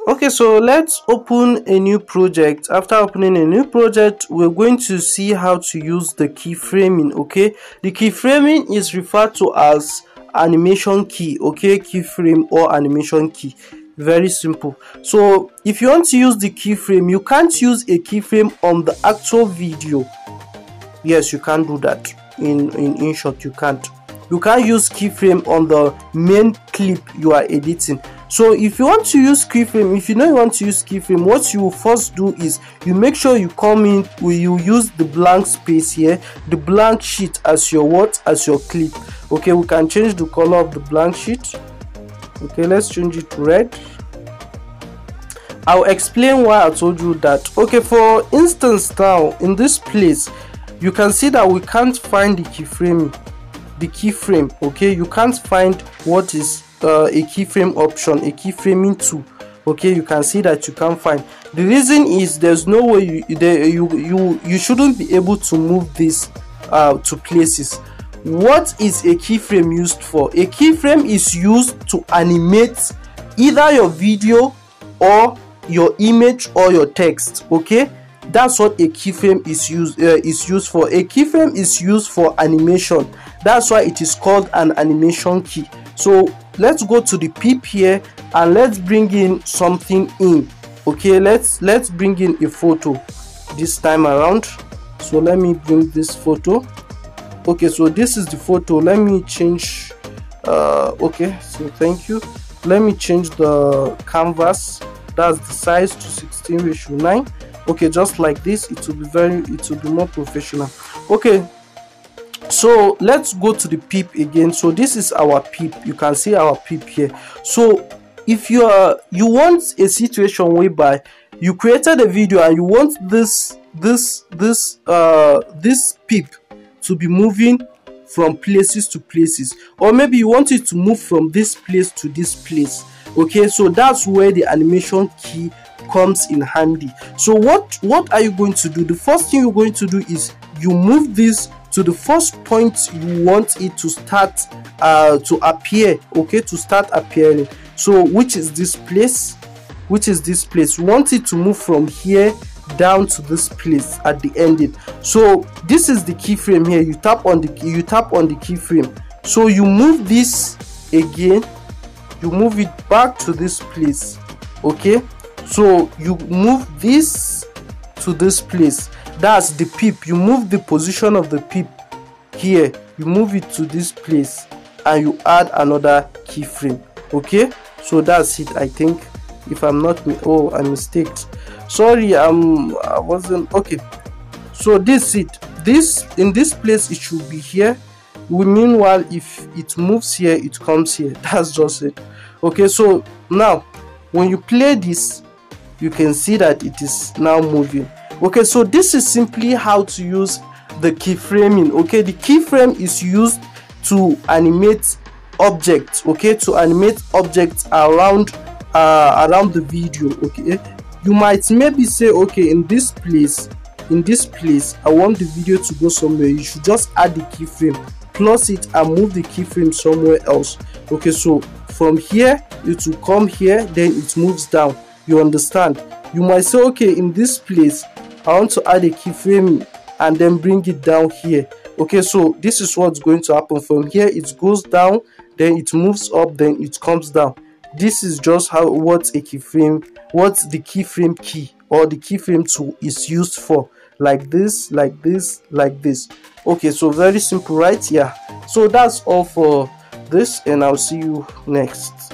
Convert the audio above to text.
Okay, so let's open a new project. After opening a new project, we're going to see how to use the keyframing. Okay, the keyframing is referred to as animation key. Okay, keyframe or animation key. Very simple. So if you want to use the keyframe, you can't use a keyframe on the actual video. Yes, you can't do that in Inshot. You can't use keyframe on the main clip you are editing. So if you want to use keyframe, if you know you want to use keyframe, what you will first do is you make sure you come in where you use the blank space here, the blank sheet as your clip. Okay, we can change the color of the blank sheet. Okay, let's change it to red. I'll explain why I told you that. Okay, for instance, now in this place you can see that we can't find the keyframe. Okay, you can't find what is a keyframe option, a keyframing tool. Okay, you can see that you can't find. The reason is there's no way you shouldn't be able to move this to places. What is a keyframe used for? A keyframe is used to animate either your video or your image or your text. Okay, that's what a keyframe is used for. A keyframe is used for animation. That's why it is called an animation key. So let's go to the pip here and let's bring in something in. Okay, let's bring in a photo this time around. So let me bring this photo. Okay, so this is the photo. Let me change okay, so thank you. Let me change the canvas, that's the size, to 16:9. Okay, just like this, it will be more professional. Okay, so let's go to the pip again. So this is our pip. You can see our pip here. So if you want a situation whereby you created a video and you want this pip to be moving from places to places, or maybe you want it to move from this place to this place. Okay, so that's where the animation key comes in handy. So what are you going to do? The first thing you're going to do is you move this to the first point you want it to start to appear. Okay, to start appearing. So which is this place? You want it to move from here down to this place at the ending. So this is the keyframe here. You tap on the keyframe. So you move this again, you move it back to this place. Okay, so you move this to this place, that's the pip. You move the position of the pip here, you move it to this place, and you add another keyframe. Okay, so that's it. I think, if I'm not, oh, I mistaked, sorry, I wasn't okay. So this in this place it should be here. Meanwhile, if it moves here, it comes here. That's just it. Okay, so now when you play this, you can see that it is now moving. Okay, so this is simply how to use the keyframing. Okay, the keyframe is used to animate objects. Okay, to animate objects around the video. Okay, you might maybe say, okay, in this place I want the video to go somewhere. You should just add the keyframe, plus it, and move the keyframe somewhere else. Okay, so from here it will come here, then it moves down. You understand? You might say, okay, in this place I want to add a keyframe and then bring it down here. Okay, so this is what's going to happen. From here it goes down, then it moves up, then it comes down. This is just what the keyframe key or the keyframe tool is used for. Like this, like this, like this. Okay, so very simple, right? Yeah, so that's all for this, and I'll see you next.